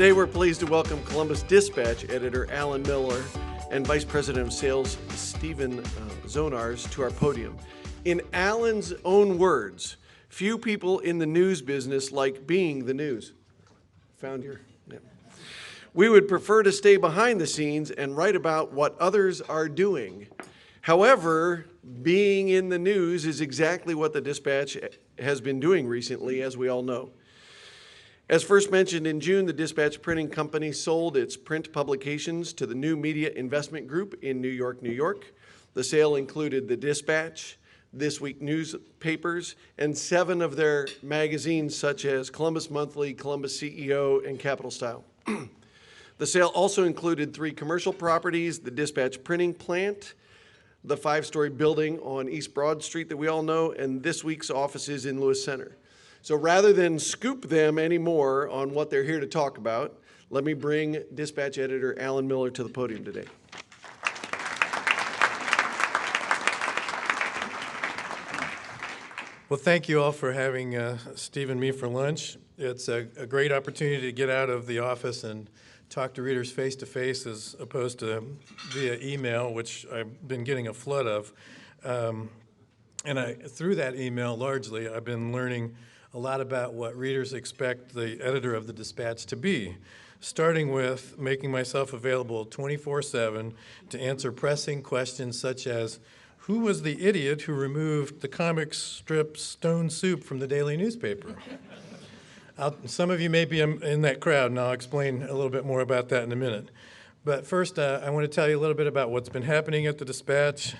Today we're pleased to welcome Columbus Dispatch editor Alan Miller and Vice President of Sales Stephen Zonars to our podium. In Alan's own words, few people in the news business like being the news. Found your, yeah. We would prefer to stay behind the scenes and write about what others are doing. However, being in the news is exactly what the Dispatch has been doing recently, as we all know. As first mentioned in June, the Dispatch Printing Company sold its print publications to the New Media Investment Group in New York, New York. The sale included the Dispatch, ThisWeek newspapers, and 7 of their magazines such as Columbus Monthly, Columbus CEO, and Capital Style. The sale also included 3 commercial properties, the Dispatch printing plant, the 5-story building on East Broad Street that we all know, and this week's offices in Lewis Center. So rather than scoop them anymore on what they're here to talk about, let me bring Dispatch editor Alan Miller to the podium today. Well, thank you all for having Steve and me for lunch. It's a great opportunity to get out of the office and talk to readers face-to-face as opposed to via email, which I've been getting a flood of. Through that email, largely, I've been learning a lot about what readers expect the editor of the Dispatch to be, starting with making myself available 24/7 to answer pressing questions such as, who was the idiot who removed the comic strip Stone Soup from the daily newspaper? Some of you may be in that crowd, and I'll explain a little bit more about that in a minute. But first, I want to tell you a little bit about what's been happening at the Dispatch.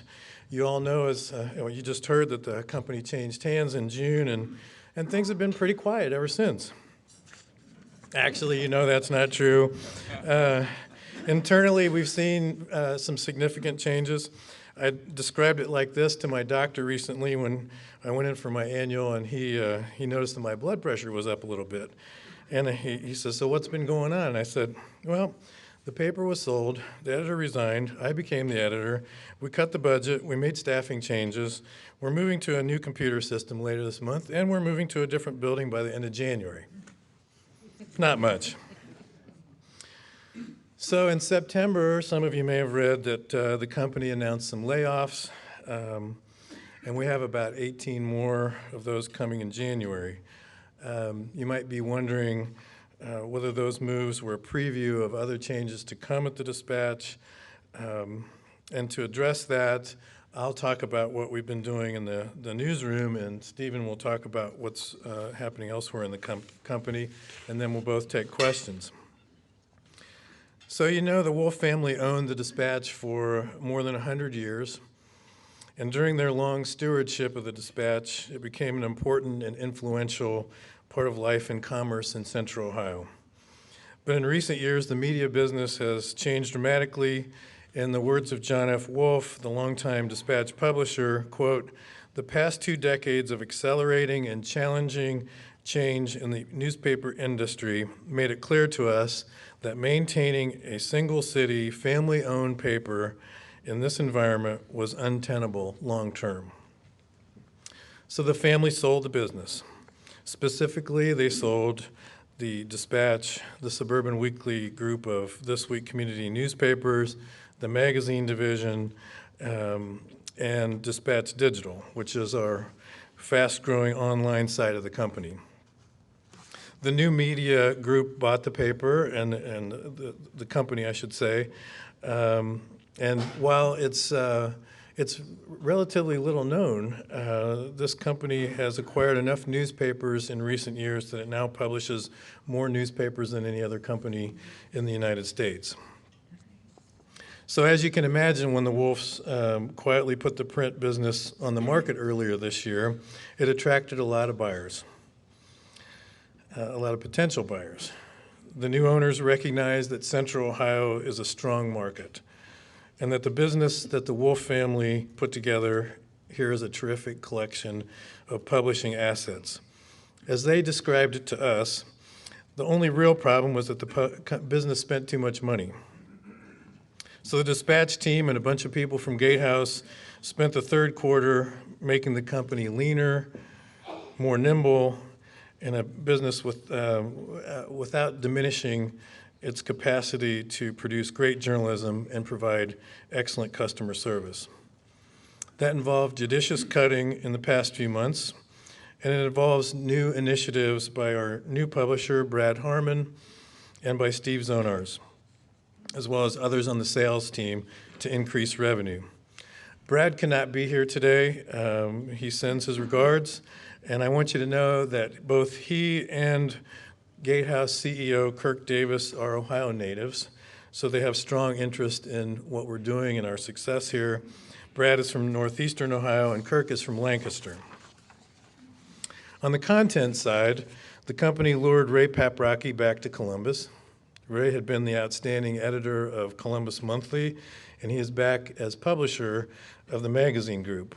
You all know, as you just heard, that the company changed hands in June, and things have been pretty quiet ever since. Actually, you know that's not true. Internally, we've seen some significant changes. I described it like this to my doctor recently when I went in for my annual, and he noticed that my blood pressure was up a little bit. And he says, so what's been going on? And I said, well, the paper was sold, the editor resigned, I became the editor, we cut the budget, we made staffing changes, we're moving to a new computer system later this month, and we're moving to a different building by the end of January. Not much. So in September, some of you may have read that the company announced some layoffs, and we have about 18 more of those coming in January. You might be wondering whether those moves were a preview of other changes to come at the Dispatch. And to address that, I'll talk about what we've been doing in the newsroom, and Stephen will talk about what's happening elsewhere in the company, and then we'll both take questions. So you know the Wolf family owned the Dispatch for more than 100 years, and during their long stewardship of the Dispatch, it became an important and influential part of life and commerce in Central Ohio. But in recent years, the media business has changed dramatically. In the words of John F. Wolf, the longtime Dispatch publisher, quote, the past 2 decades of accelerating and challenging change in the newspaper industry made it clear to us that maintaining a single city, family-owned paper in this environment was untenable long-term. So the family sold the business. Specifically, they sold the Dispatch, the suburban weekly group of ThisWeek Community newspapers, the magazine division, and Dispatch Digital, which is our fast-growing online side of the company. The New Media Group bought the paper, and the company, I should say, and while it's relatively little known, this company has acquired enough newspapers in recent years that it now publishes more newspapers than any other company in the United States. So as you can imagine, when the Wolves quietly put the print business on the market earlier this year, it attracted a lot of buyers, a lot of potential buyers. The new owners recognized that Central Ohio is a strong market, and that the business that the Wolf family put together here is a terrific collection of publishing assets. As they described it to us, the only real problem was that the business spent too much money. So the Dispatch team and a bunch of people from Gatehouse spent the third quarter making the company leaner, more nimble, in a business without diminishing its capacity to produce great journalism and provide excellent customer service. That involved judicious cutting in the past few months, and it involves new initiatives by our new publisher, Brad Harmon, and by Steve Zonars, as well as others on the sales team to increase revenue. Brad cannot be here today. He sends his regards, and I want you to know that both he and Gatehouse CEO Kirk Davis are Ohio natives, so they have strong interest in what we're doing and our success here. Brad is from northeastern Ohio, and Kirk is from Lancaster. On the content side, the company lured Ray Paprocki back to Columbus. Ray had been the outstanding editor of Columbus Monthly, and he is back as publisher of the magazine group.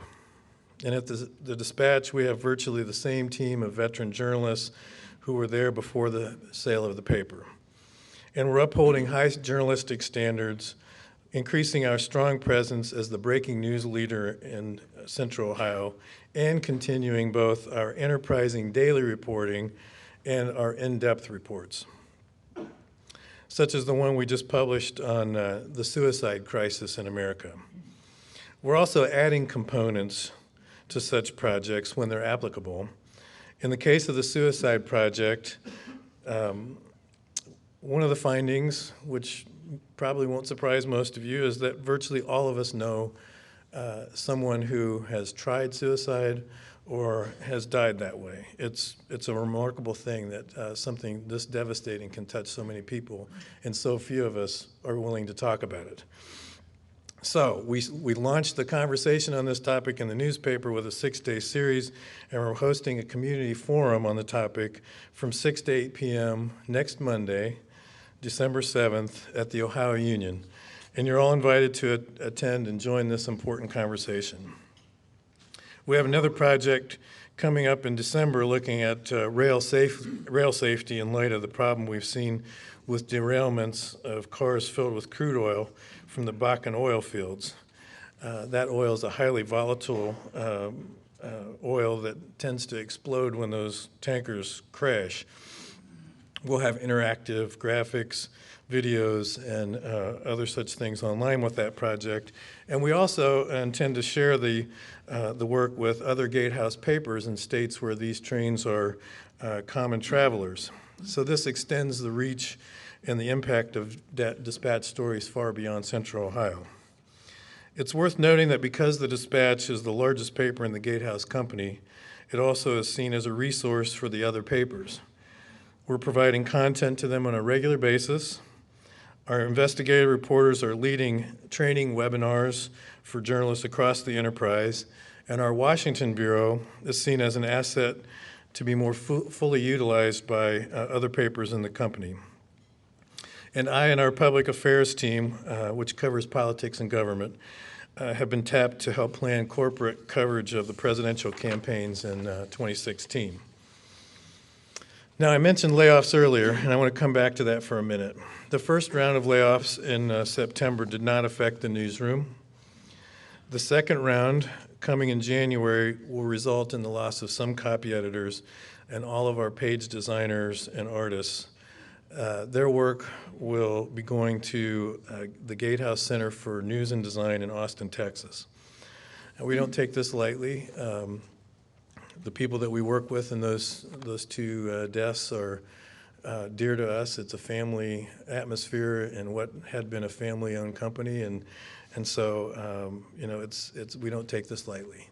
And at the Dispatch, we have virtually the same team of veteran journalists who were there before the sale of the paper. And we're upholding high journalistic standards, increasing our strong presence as the breaking news leader in Central Ohio, and continuing both our enterprising daily reporting and our in-depth reports, such as the one we just published on the suicide crisis in America. We're also adding components to such projects when they're applicable. In the case of the suicide project, one of the findings, which probably won't surprise most of you, is that virtually all of us know someone who has tried suicide or has died that way. It's a remarkable thing that something this devastating can touch so many people, and so few of us are willing to talk about it. So we launched the conversation on this topic in the newspaper with a 6-day series, and we're hosting a community forum on the topic from 6 to 8 p.m. next Monday, December 7th, at the Ohio Union. And you're all invited to attend and join this important conversation. We have another project coming up in December looking at rail safety in light of the problem we've seen with derailments of cars filled with crude oil from the Bakken oil fields. That oil is a highly volatile oil that tends to explode when those tankers crash. We'll have interactive graphics, videos, and other such things online with that project. And we also intend to share the work with other Gatehouse papers in states where these trains are common travelers. So this extends the reach and the impact of Dispatch stories far beyond Central Ohio. It's worth noting that because the Dispatch is the largest paper in the Gatehouse company, it also is seen as a resource for the other papers. We're providing content to them on a regular basis. Our investigative reporters are leading training webinars for journalists across the enterprise, and our Washington Bureau is seen as an asset to be more fully utilized by other papers in the company. And I and our public affairs team, which covers politics and government, have been tapped to help plan corporate coverage of the presidential campaigns in 2016. Now, I mentioned layoffs earlier, and I want to come back to that for a minute. The first round of layoffs in September did not affect the newsroom. The second round, coming in January, will result in the loss of some copy editors and all of our page designers and artists. Their work will be going to the Gatehouse Center for News and Design in Austin, Texas. And we don't take this lightly. The people that we work with in those two desks are dear to us. It's a family atmosphere in what had been a family-owned company, and so we don't take this lightly.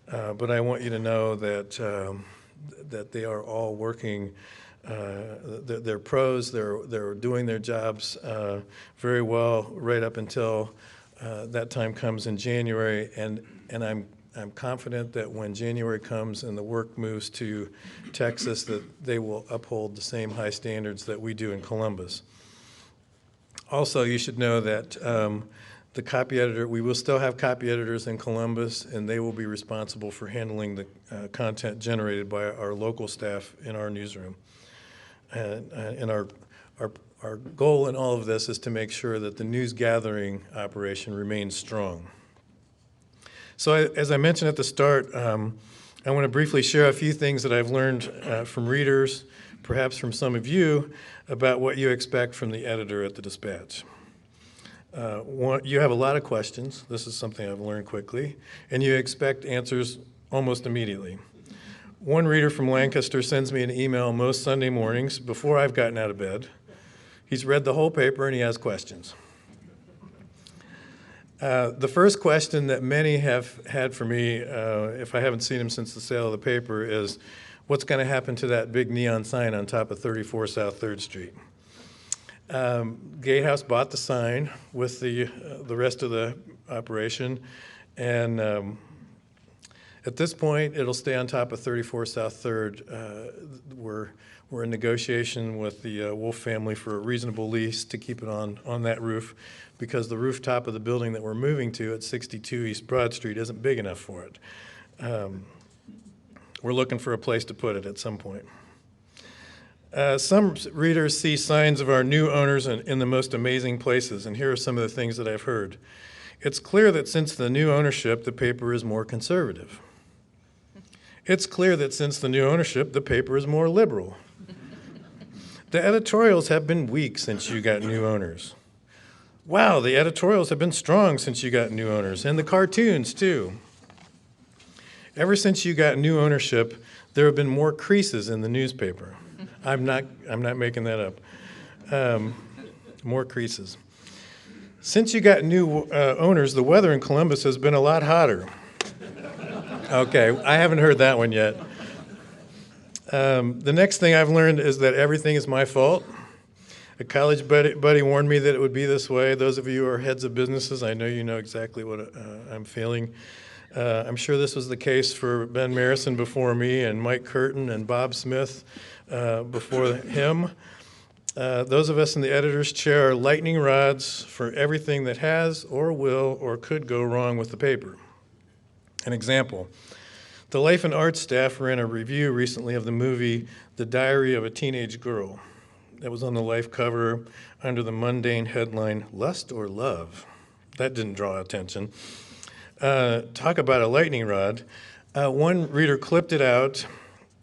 But I want you to know that that they are all working. They're pros. They're doing their jobs very well right up until that time comes in January, and I'm confident that when January comes and the work moves to Texas, that they will uphold the same high standards that we do in Columbus. Also, you should know that the copy editor, we will still have copy editors in Columbus, and they will be responsible for handling the content generated by our local staff in our newsroom. And our goal in all of this is to make sure that the news gathering operation remains strong. So as I mentioned at the start, I want to briefly share a few things that I've learned from readers, perhaps from some of you, about what you expect from the editor at the Dispatch. You have a lot of questions. This is something I've learned quickly, and you expect answers almost immediately. One reader from Lancaster sends me an email most Sunday mornings before I've gotten out of bed. He's read the whole paper and he has questions. The first question that many have had for me, if I haven't seen him since the sale of the paper, is what's going to happen to that big neon sign on top of 34 South 3rd Street? Gatehouse bought the sign with the rest of the operation, and at this point, it'll stay on top of 34 South 3rd. We're in negotiation with the Wolf family for a reasonable lease to keep it on that roof, because the rooftop of the building that we're moving to at 62 East Broad Street isn't big enough for it. We're looking for a place to put it at some point. Some readers see signs of our new owners in the most amazing places, and here are some of the things that I've heard. It's clear that since the new ownership, the paper is more conservative. It's clear that since the new ownership, the paper is more liberal. The editorials have been weak since you got new owners. Wow, the editorials have been strong since you got new owners, and the cartoons too. Ever since you got new ownership, there have been more creases in the newspaper. I'm not making that up. More creases. Since you got new owners, the weather in Columbus has been a lot hotter. Okay, I haven't heard that one yet. The next thing I've learned is that everything is my fault. A college buddy warned me that it would be this way. Those of you who are heads of businesses, I know you know exactly what I'm feeling. I'm sure this was the case for Ben Marison before me, and Mike Curtin and Bob Smith before him. Those of us in the editor's chair are lightning rods for everything that has or will or could go wrong with the paper. An example, the Life and Arts staff ran a review recently of the movie The Diary of a Teenage Girl. That was on the Life cover under the mundane headline, Lust or Love. That didn't draw attention. Talk about a lightning rod. One reader clipped it out,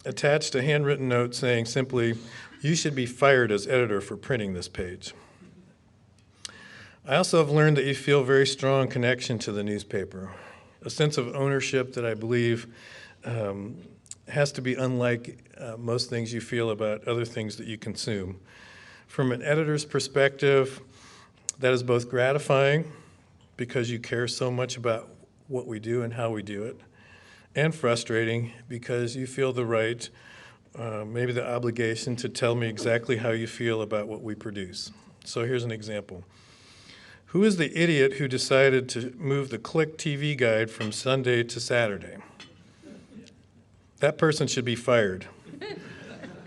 attached a handwritten note saying simply, "You should be fired as editor for printing this page." I also have learned that you feel a very strong connection to the newspaper, a sense of ownership that I believe has to be unlike most things you feel about other things that you consume. From an editor's perspective, that is both gratifying because you care so much about what we do and how we do it, and frustrating because you feel the right, maybe the obligation to tell me exactly how you feel about what we produce. So here's an example. Who is the idiot who decided to move the Click TV guide from Sunday to Saturday? That person should be fired.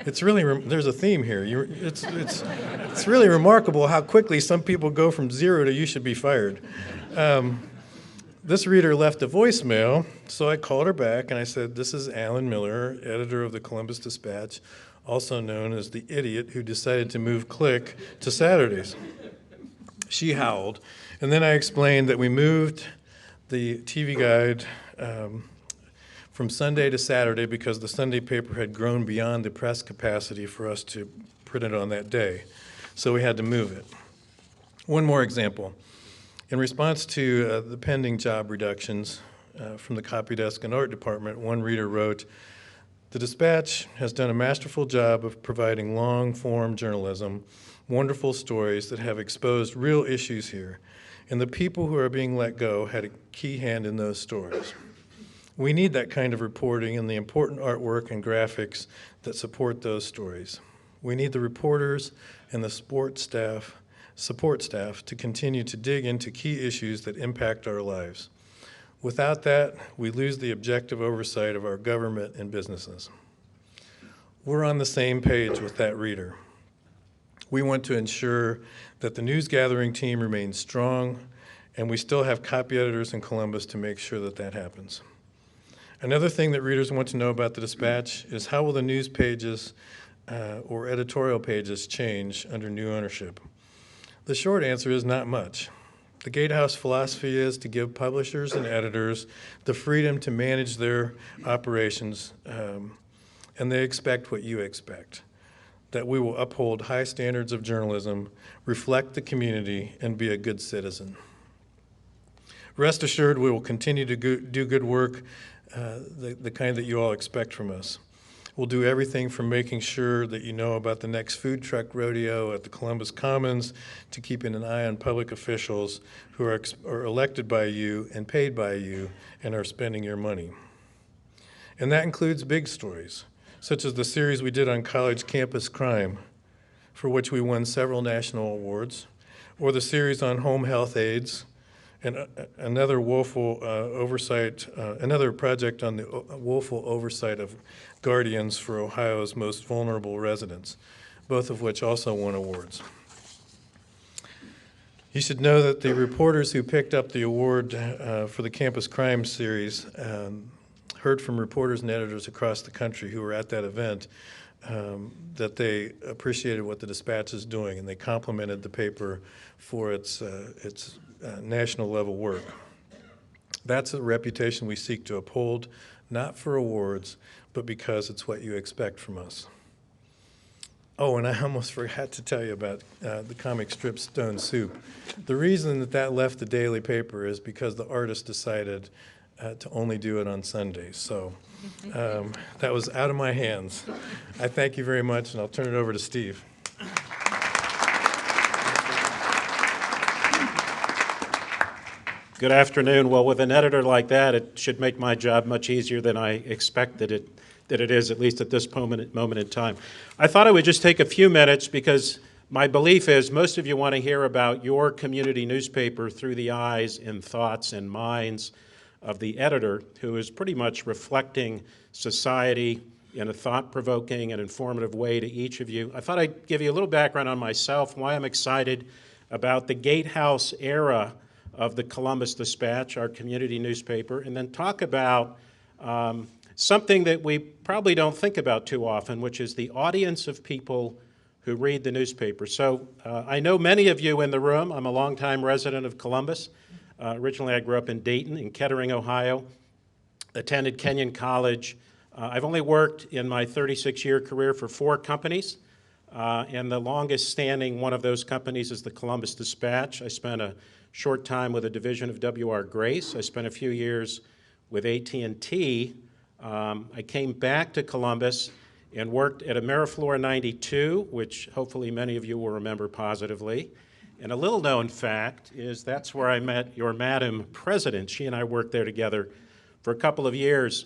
It's really, there's a theme here. It's really remarkable how quickly some people go from zero to you should be fired. This reader left a voicemail, so I called her back and I said, "This is Alan Miller, editor of the Columbus Dispatch, also known as the idiot who decided to move Click to Saturdays." She howled, and then I explained that we moved the TV guide from Sunday to Saturday because the Sunday paper had grown beyond the press capacity for us to print it on that day, so we had to move it. One more example. In response to the pending job reductions from the copy desk and art department, one reader wrote, "The Dispatch has done a masterful job of providing long-form journalism, wonderful stories that have exposed real issues here, and the people who are being let go had a key hand in those stories. We need that kind of reporting and the important artwork and graphics that support those stories. We need the reporters and the support staff to continue to dig into key issues that impact our lives. Without that, we lose the objective oversight of our government and businesses." We're on the same page with that reader. We want to ensure that the news gathering team remains strong, and we still have copy editors in Columbus to make sure that that happens. Another thing that readers want to know about the Dispatch is how will the news pages or editorial pages change under new ownership? The short answer is not much. The Gatehouse philosophy is to give publishers and editors the freedom to manage their operations, and they expect what you expect, that we will uphold high standards of journalism, reflect the community, and be a good citizen. Rest assured, we will continue to do good work, the kind that you all expect from us. We'll do everything from making sure that you know about the next food truck rodeo at the Columbus Commons to keeping an eye on public officials who are elected by you and paid by you and are spending your money. And that includes big stories, such as the series we did on college campus crime, for which we won several national awards, or the series on home health aides, and another another project on the woeful oversight of guardians for Ohio's most vulnerable residents, both of which also won awards. You should know that the reporters who picked up the award for the Campus Crime series heard from reporters and editors across the country who were at that event that they appreciated what the Dispatch is doing, and they complimented the paper for its national level work. That's a reputation we seek to uphold, not for awards, but because it's what you expect from us. Oh, and I almost forgot to tell you about the comic strip Stone Soup. The reason that left the daily paper is because the artist decided to only do it on Sundays. So that was out of my hands. I thank you very much, and I'll turn it over to Steve. Good afternoon. Well, with an editor like that, it should make my job much easier than I expected that it is, at least at this moment in time. I thought I would just take a few minutes because my belief is most of you want to hear about your community newspaper through the eyes and thoughts and minds of the editor, who is pretty much reflecting society in a thought-provoking and informative way to each of you. I thought I'd give you a little background on myself, why I'm excited about the Gatehouse era of the Columbus Dispatch, our community newspaper, and then talk about something that we probably don't think about too often, which is the audience of people who read the newspaper. So I know many of you in the room. I'm a longtime resident of Columbus. Originally, I grew up in Dayton, in Kettering, Ohio, attended Kenyon College. I've only worked in my 36-year career for 4 companies, and the longest standing one of those companies is the Columbus Dispatch. I spent a short time with a division of W.R. Grace. I spent a few years with AT&T. I came back to Columbus and worked at AmeriFlora 92, which hopefully many of you will remember positively. And a little known fact is that's where I met your Madam President. She and I worked there together for a couple of years.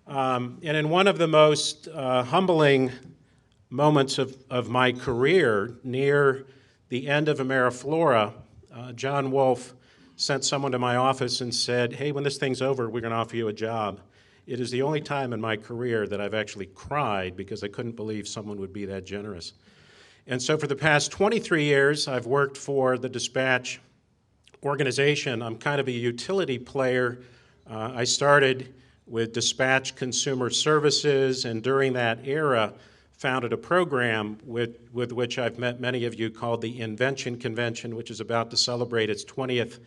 And in one of the most humbling moments of my career, near the end of AmeriFlora, John Wolfe sent someone to my office and said, hey, when this thing's over, we're going to offer you a job. It is the only time in my career that I've actually cried because I couldn't believe someone would be that generous. And so for the past 23 years, I've worked for the Dispatch organization. I'm kind of a utility player. I started with Dispatch Consumer Services, and during that era, founded a program with which I've met many of you called the Invention Convention, which is about to celebrate its 20th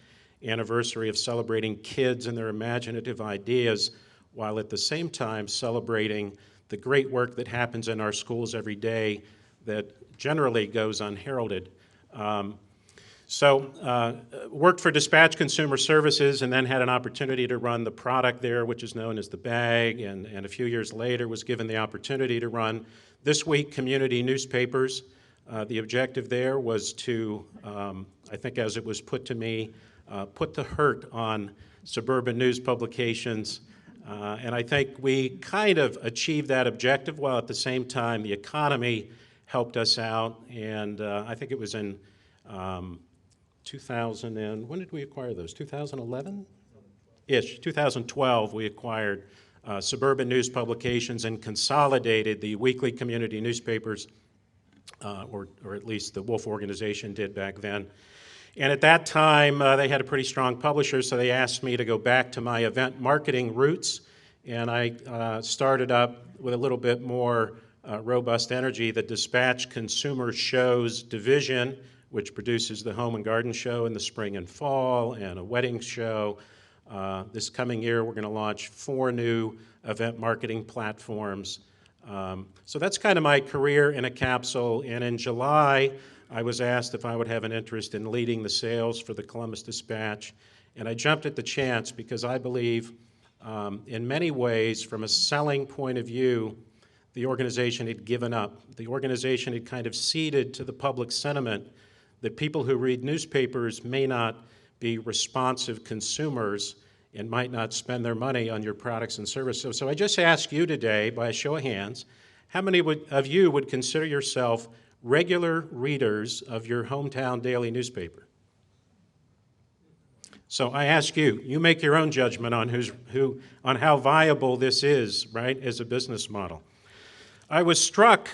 anniversary of celebrating kids and their imaginative ideas, while at the same time celebrating the great work that happens in our schools every day that generally goes unheralded. Worked for Dispatch Consumer Services and then had an opportunity to run the product there, which is known as the bag, and a few years later was given the opportunity to run ThisWeek Community Newspapers. The objective there was to, I think as it was put to me, put the hurt on suburban news publications. And I think we kind of achieved that objective while at the same time the economy helped us out. And I think it was in 2000 and, when did we acquire those? 2011-ish, 2012, we acquired suburban news publications and consolidated the weekly community newspapers, or at least the Wolf organization did back then. And at that time, they had a pretty strong publisher, so they asked me to go back to my event marketing roots, and I started up with a little bit more robust energy the Dispatch Consumer Shows division, which produces the Home and Garden Show in the spring and fall and a wedding show. This coming year, we're going to launch 4 new event marketing platforms. So that's kind of my career in a capsule. And in July, I was asked if I would have an interest in leading the sales for the Columbus Dispatch. And I jumped at the chance because I believe in many ways, from a selling point of view, the organization had given up. The organization had kind of ceded to the public sentiment that people who read newspapers may not be responsive consumers and might not spend their money on your products and services. So I just ask you today, by a show of hands, how many of you would consider yourself regular readers of your hometown daily newspaper? So I ask you, you make your own judgment on on how viable this is, right, as a business model. I was struck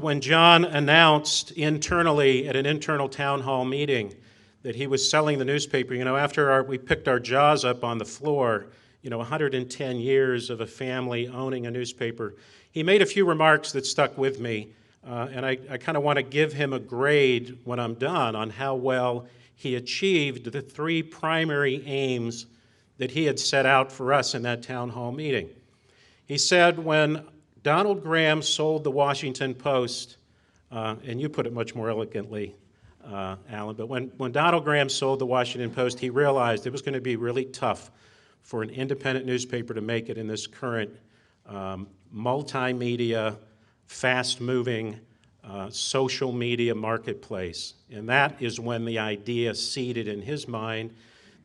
when John announced internally at an internal town hall meeting that he was selling the newspaper. You know, after we picked our jaws up on the floor, 110 years of a family owning a newspaper, he made a few remarks that stuck with me, and I kind of want to give him a grade when I'm done on how well he achieved the 3 primary aims that he had set out for us in that town hall meeting. He said when Donald Graham sold the Washington Post, and you put it much more elegantly, Alan, but when Donald Graham sold the Washington Post, he realized it was going to be really tough for an independent newspaper to make it in this current multimedia, fast-moving, social media marketplace. And that is when the idea seeded in his mind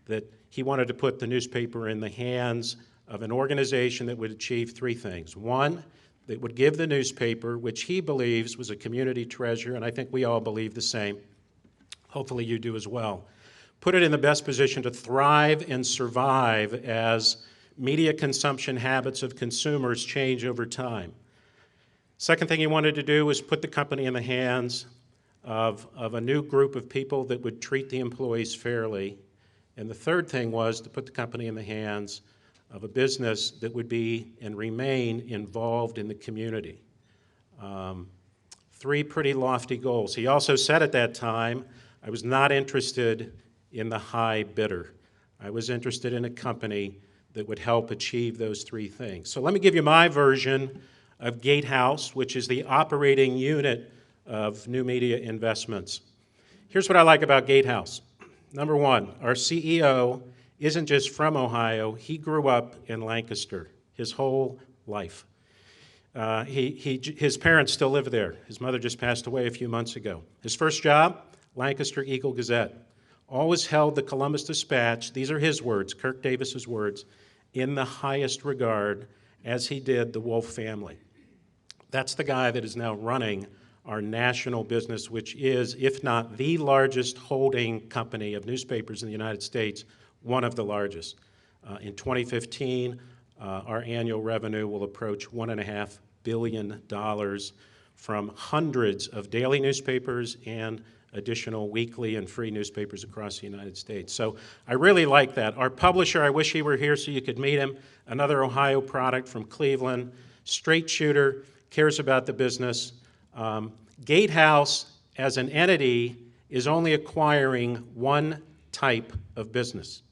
that he wanted to put the newspaper in the hands of an organization that would achieve 3 things. 1, that would give the newspaper, which he believes was a community treasure, and I think we all believe the same, hopefully you do as well, put it in the best position to thrive and survive as media consumption habits of consumers change over time. Second thing he wanted to do was put the company in the hands of a new group of people that would treat the employees fairly. And the third thing was to put the company in the hands of a business that would be and remain involved in the community. 3 pretty lofty goals. He also said at that time, I was not interested in the high bidder. I was interested in a company that would help achieve those 3 things. So let me give you my version of Gatehouse, which is the operating unit of New Media Investments. Here's what I like about Gatehouse. Number 1, our CEO isn't just from Ohio. He grew up in Lancaster his whole life. His parents still live there. His mother just passed away a few months ago. His first job, Lancaster Eagle-Gazette. Always held the Columbus Dispatch, these are his words, Kirk Davis's words, in the highest regard, as he did the Wolf family. That's the guy that is now running our national business, which is, if not the largest holding company of newspapers in the United States, one of the largest. In 2015, our annual revenue will approach $1.5 billion from hundreds of daily newspapers and additional weekly and free newspapers across the United States. So I really like that. Our publisher, I wish he were here so you could meet him, another Ohio product from Cleveland, straight shooter, cares about the business. Gatehouse, as an entity, is only acquiring one type of business.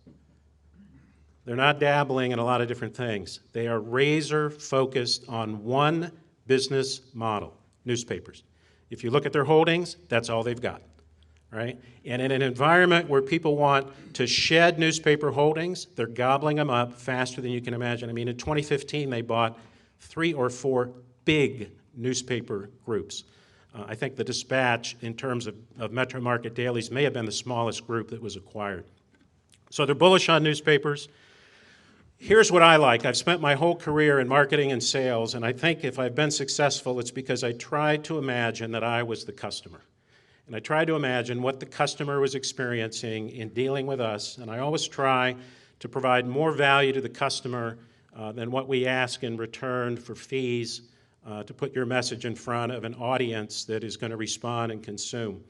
They're not dabbling in a lot of different things. They are razor-focused on one business model, newspapers. If you look at their holdings, that's all they've got, right? And in an environment where people want to shed newspaper holdings, they're gobbling them up faster than you can imagine. I mean, in 2015, they bought 3 or 4 big newspaper groups. I think the Dispatch, in terms of metro market dailies, may have been the smallest group that was acquired. So they're bullish on newspapers. Here's what I like. I've spent my whole career in marketing and sales, and I think if I've been successful, it's because I tried to imagine that I was the customer. And I tried to imagine what the customer was experiencing in dealing with us, and I always try to provide more value to the customer than what we ask in return for fees to put your message in front of an audience that is going to respond and consume.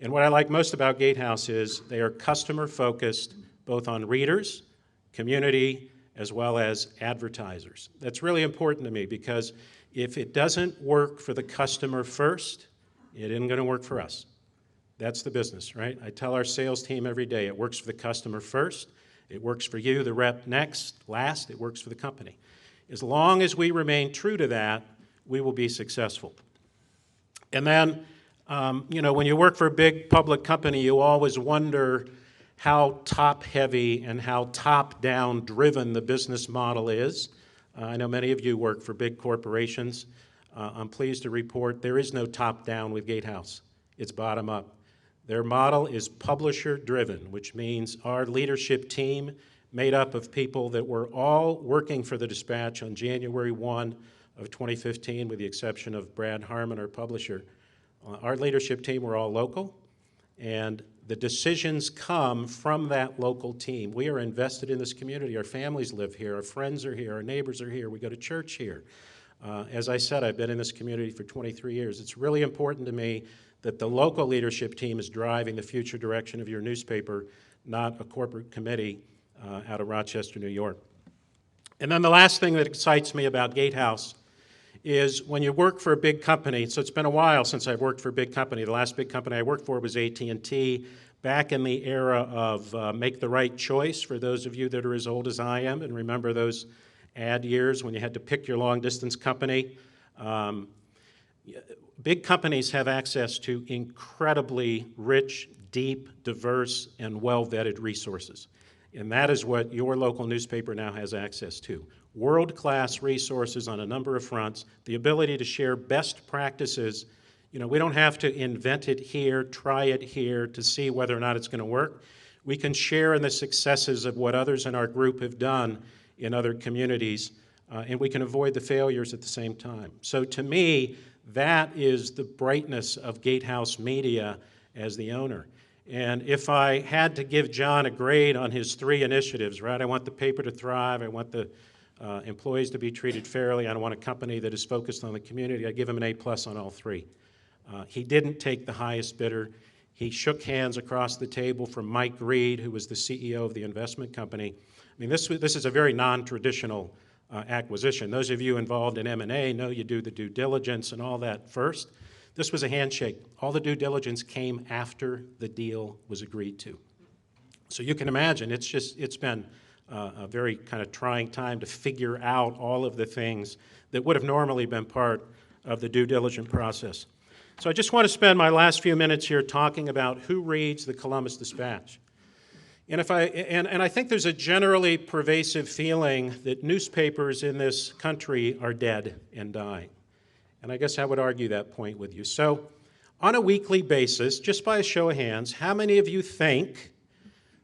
And what I like most about Gatehouse is they are customer-focused, both on readers, community, as well as advertisers. That's really important to me because if it doesn't work for the customer first, it isn't going to work for us. That's the business, right? I tell our sales team every day, it works for the customer first, it works for you, the rep, last, it works for the company. As long as we remain true to that, we will be successful. And then, when you work for a big public company, you always wonder how top-heavy and how top-down driven the business model is. I know many of you work for big corporations. I'm pleased to report there is no top-down with Gatehouse. It's bottom-up. Their model is publisher-driven, which means our leadership team, made up of people that were all working for the Dispatch on January 1 of 2015, with the exception of Brad Harmon, our publisher. Our leadership team were all local, and the decisions come from that local team. We are invested in this community. Our families live here. Our friends are here. Our neighbors are here. We go to church here. As I said, I've been in this community for 23 years. It's really important to me that the local leadership team is driving the future direction of your newspaper, not a corporate committee out of Rochester, New York. And then the last thing that excites me about Gatehouse is when you work for a big company. So it's been a while since I've worked for a big company. The last big company I worked for was AT&T, back in the era of make the right choice, for those of you that are as old as I am and remember those ad years when you had to pick your long-distance company. Big companies have access to incredibly rich, deep, diverse, and well-vetted resources. And that is what your local newspaper now has access to. World-class resources on a number of fronts, the ability to share best practices. We don't have to invent it here, try it here to see whether or not it's going to work. We can share in the successes of what others in our group have done in other communities, and we can avoid the failures at the same time. So to me, that is the brightness of Gatehouse Media as the owner. And if I had to give John a grade on his 3 initiatives, right, I want the paper to thrive, I want the employees to be treated fairly, I want a company that is focused on the community, I'd give him an A+ on all 3. He didn't take the highest bidder. He shook hands across the table from Mike Reed, who was the CEO of the investment company. I mean, this is a very non-traditional acquisition. Those of you involved in M&A know you do the due diligence and all that first. This was a handshake. All the due diligence came after the deal was agreed to. So you can imagine it's been a very kind of trying time to figure out all of the things that would have normally been part of the due diligence process. So I just want to spend my last few minutes here talking about who reads the Columbus Dispatch. And I think there's a generally pervasive feeling that newspapers in this country are dead and dying. And I guess I would argue that point with you. So on a weekly basis, just by a show of hands, how many of you think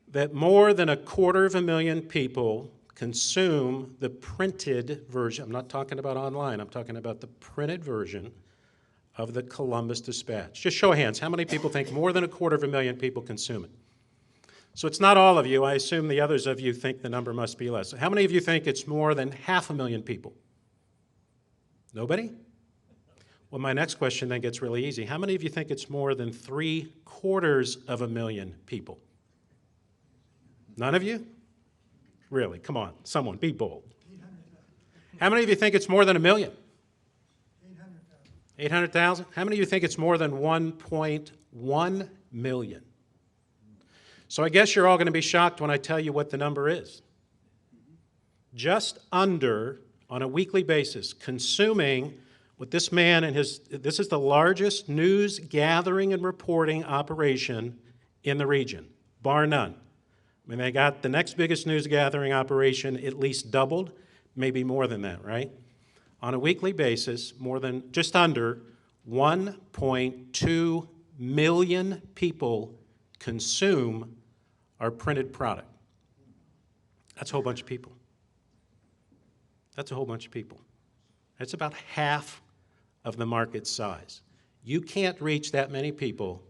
that more than 250,000 people consume the printed version? I'm not talking about online. I'm talking about the printed version of the Columbus Dispatch. Just show of hands. How many people think more than 250,000 people consume it? So it's not all of you. I assume the others of you think the number must be less. How many of you think it's more than 500,000 people? Nobody? Well, my next question then gets really easy. How many of you think it's more than 750,000 people? None of you? Really? Come on, someone, be bold. 800,000. How many of you think it's more than 1 million? 800,000. 800,000? How many of you think it's more than 1.1 million? So I guess you're all going to be shocked when I tell you what the number is. Just under, on a weekly basis, consuming what this man and this is the largest news gathering and reporting operation in the region, bar none. I mean, they got the next biggest news gathering operation at least doubled, maybe more than that, right? On a weekly basis, just under 1.2 million people consume our printed product. That's a whole bunch of people. That's a whole bunch of people. That's about half of the market size. You can't reach that many people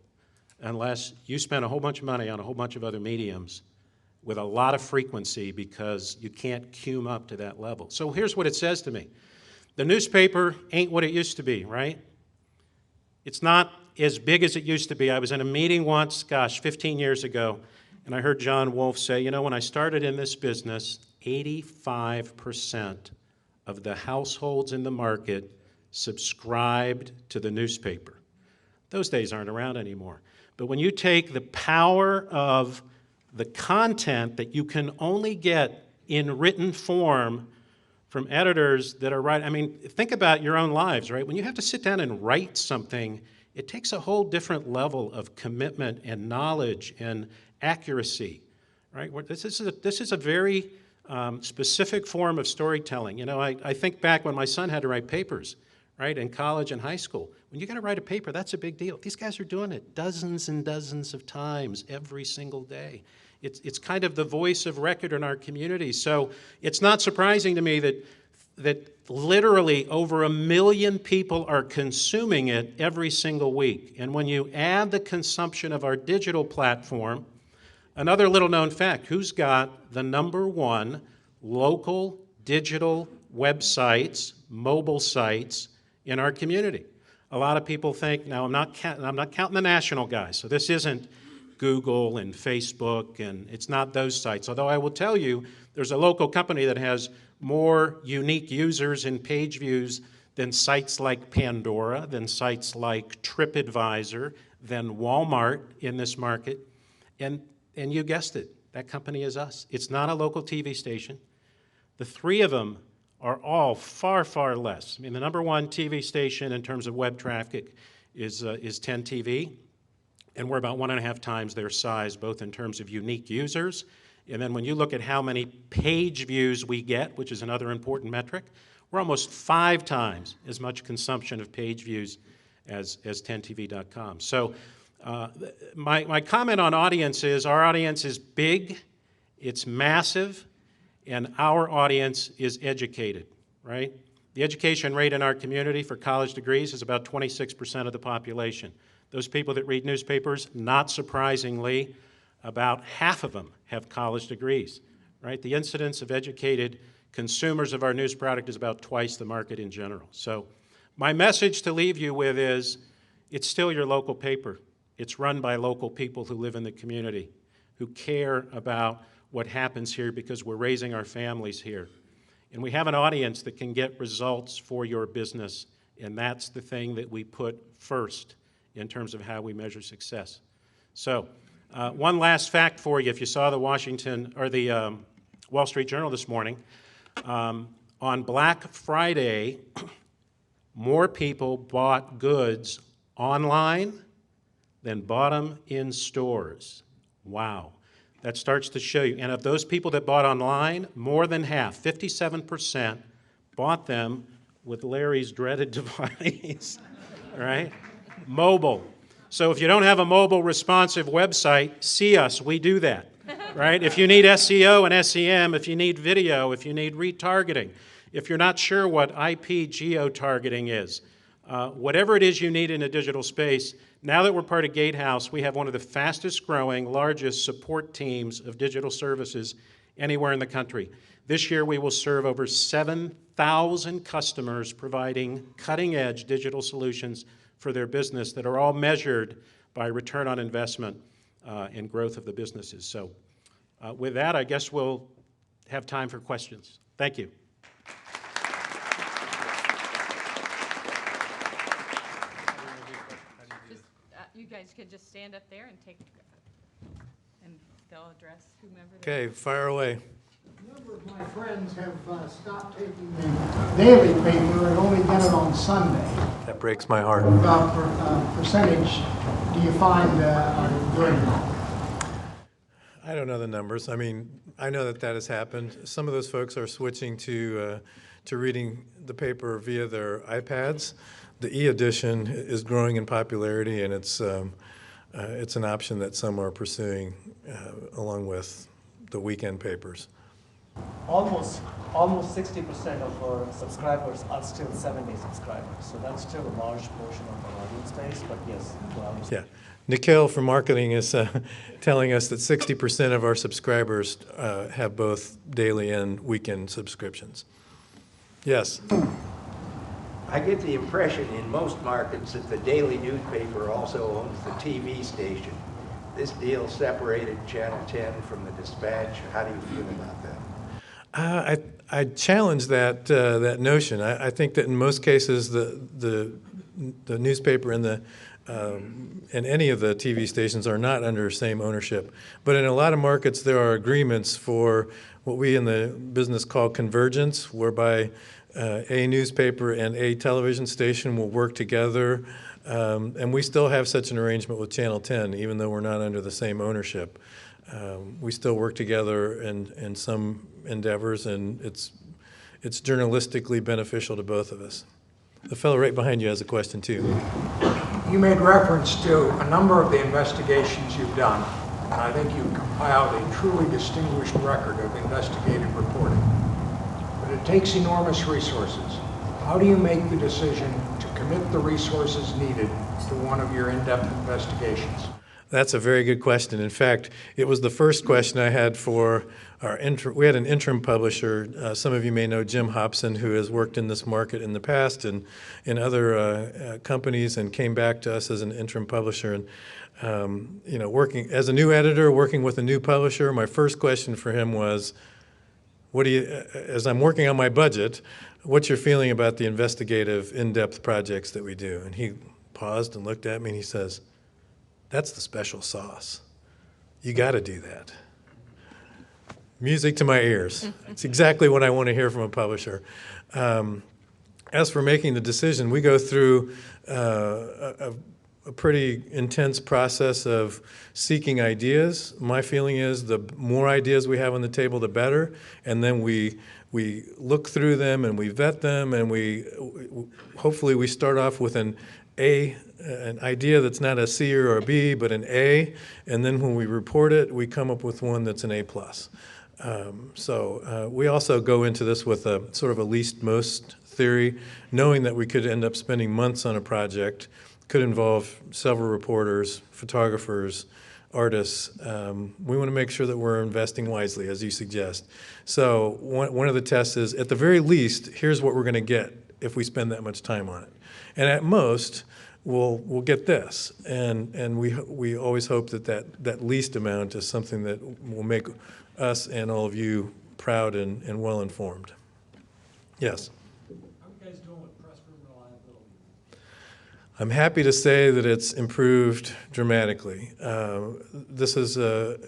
unless you spend a whole bunch of money on a whole bunch of other mediums with a lot of frequency, because you can't queue them up to that level. So here's what it says to me. The newspaper ain't what it used to be, right? It's not as big as it used to be. I was in a meeting once, 15 years ago, and I heard John Wolfe say, when I started in this business, 85% of the households in the market subscribed to the newspaper. Those days aren't around anymore. But when you take the power of the content that you can only get in written form from editors that are writing, I mean, think about your own lives, right? When you have to sit down and write something, it takes a whole different level of commitment and knowledge and accuracy, right? This is a very specific form of storytelling. You know, I think back when my son had to write papers, right, in college and high school. When you got to write a paper, that's a big deal. These guys are doing it dozens and dozens of times every single day. It's kind of the voice of record in our community. So it's not surprising to me that literally over 1 million people are consuming it every single week. And when you add the consumption of our digital platform, another little known fact, who's got the #1 local digital websites, mobile sites in our community? A lot of people think, now I'm not counting the national guys, so this isn't Google and Facebook, and it's not those sites. Although I will tell you, there's a local company that has more unique users and page views than sites like Pandora, than sites like TripAdvisor, than Walmart in this market. And you guessed it, that company is us. It's not a local TV station. The three of them are all far, far less. I mean, the #1 TV station in terms of web traffic is 10 TV. And we're about 1.5 times their size, both in terms of unique users. And then when you look at how many page views we get, which is another important metric, we're almost 5 times as much consumption of page views as 10tv.com. So my comment on audience is our audience is big, it's massive, and our audience is educated, right? The education rate in our community for college degrees is about 26% of the population. Those people that read newspapers, not surprisingly, about half of them have college degrees, right? The incidence of educated consumers of our news product is about twice the market in general. So my message to leave you with is, it's still your local paper. It's run by local people who live in the community, who care about what happens here because we're raising our families here. And we have an audience that can get results for your business, and that's the thing that we put first in terms of how we measure success. So, one last fact for you. If you saw the Wall Street Journal this morning, on Black Friday, more people bought goods online than bought them in stores. Wow. That starts to show you. And of those people that bought online, more than half, 57%, bought them with Larry's dreaded device, right? Mobile. So if you don't have a mobile responsive website, see us, we do that, right? If you need SEO and SEM, if you need video, if you need retargeting, if you're not sure what IP geo-targeting is, whatever it is you need in a digital space, now that we're part of Gatehouse, we have one of the fastest growing, largest support teams of digital services anywhere in the country. This year we will serve over 7,000 customers providing cutting-edge digital solutions for their business that are all measured by return on investment and growth of the businesses. So with that, I guess we'll have time for questions. Thank you. You guys could just stand up there and and they'll address whomever. Okay, fire away. A number of my friends have stopped taking the daily paper and only get it on Sunday. That breaks my heart. What percentage do you find are doing that? I don't know the numbers. I mean, I know that has happened. Some of those folks are switching to reading the paper via their iPads. The e-edition is growing in popularity, and it's an option that some are pursuing along with the weekend papers. Almost 60% of our subscribers are still 7-day subscribers, so that's still a large portion of our audience base, but yes. Yeah. Nikhil from marketing is telling us that 60% of our subscribers have both daily and weekend subscriptions. Yes? I get the impression in most markets that the daily newspaper also owns the TV station. This deal separated Channel 10 from the Dispatch. How do you feel about that? I challenge that notion. I think that in most cases the newspaper and the and any of the TV stations are not under same ownership. But in a lot of markets, there are agreements for what we in the business call convergence, whereby a newspaper and a television station will work together. And we still have such an arrangement with Channel 10, even though we're not under the same ownership. We still work together in some endeavors, and it's journalistically beneficial to both of us. The fellow right behind you has a question, too. You made reference to a number of the investigations you've done, and I think you've compiled a truly distinguished record of investigative reporting. But it takes enormous resources. How do you make the decision to commit the resources needed to one of your in-depth investigations? That's a very good question. In fact, it was the first question I had for our we had an interim publisher. Some of you may know Jim Hobson, who has worked in this market in the past and in other companies, and came back to us as an interim publisher. And working as a new editor, working with a new publisher, my first question for him was, as I'm working on my budget, what's your feeling about the investigative, in-depth projects that we do? And he paused and looked at me and he says, that's the special sauce. You got to do that. Music to my ears. It's exactly what I want to hear from a publisher. As for making the decision, we go through a pretty intense process of seeking ideas. My feeling is the more ideas we have on the table, the better. And then we look through them and we vet them, and hopefully we start off with an idea that's not a C or a B, but an A, and then when we report it, we come up with one that's an A+. So we also go into this with a sort of a least most theory, knowing that we could end up spending months on a project, could involve several reporters, photographers, artists. We want to make sure that we're investing wisely, as you suggest. So one of the tests is, at the very least, here's what we're going to get if we spend that much time on it. And at most, we'll get this. And we always hope that least amount is something that will make us and all of you proud and well informed. Yes? How are you guys doing with press room reliability? I'm happy to say that it's improved dramatically. This is an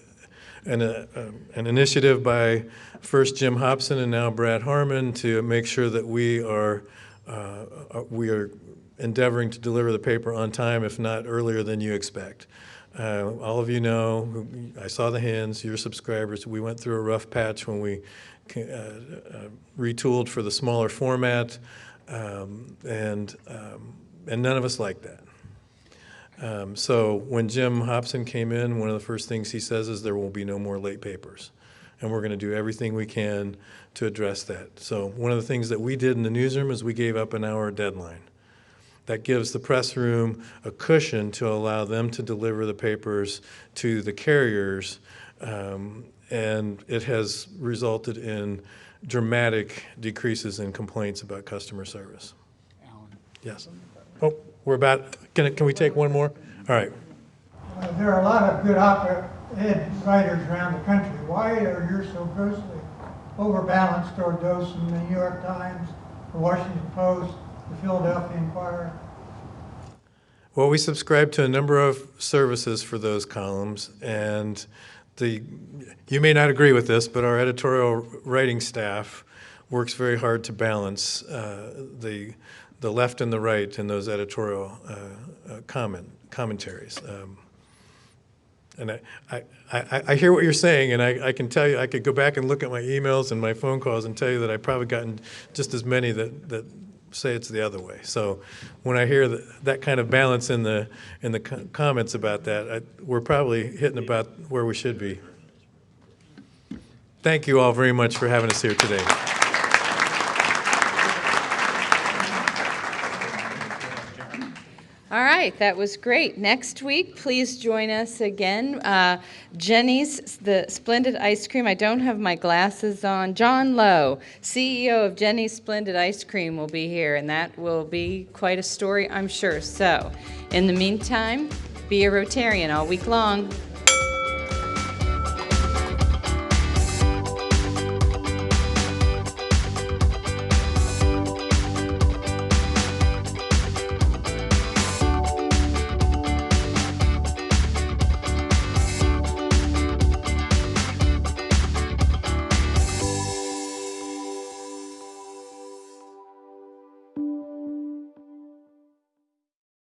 initiative by first Jim Hobson and now Brad Harmon to make sure that we are endeavoring to deliver the paper on time, if not earlier than you expect. All of you know, I saw the hands, your subscribers. We went through a rough patch when we retooled for the smaller format, and none of us liked that. So when Jim Hobson came in, one of the first things he says is there will be no more late papers, and we're going to do everything we can to address that. So one of the things that we did in the newsroom is we gave up an hour deadline. That gives the press room a cushion to allow them to deliver the papers to the carriers, and it has resulted in dramatic decreases in complaints about customer service. Alan. Yes. Oh, we're about, can we take one more? All right. There are a lot of good op-ed writers around the country. Why are you so grossly overbalanced toward those from the New York Times, the Washington Post, the Philadelphia Inquirer? Well, we subscribe to a number of services for those columns, and you may not agree with this, but our editorial writing staff works very hard to balance the left and the right in those editorial commentaries. And I hear what you're saying, and I can tell you, I could go back and look at my emails and my phone calls and tell you that I've probably gotten just as many that say it's the other way. So when I hear that kind of balance in the comments about that, we're probably hitting about where we should be. Thank you all very much for having us here today. All right, that was great. Next week, please join us again. Jenny's, the Splendid Ice Cream. I don't have my glasses on. John Lowe, CEO of Jenny's Splendid Ice Cream, will be here, and that will be quite a story, I'm sure. So, in the meantime, be a Rotarian all week long.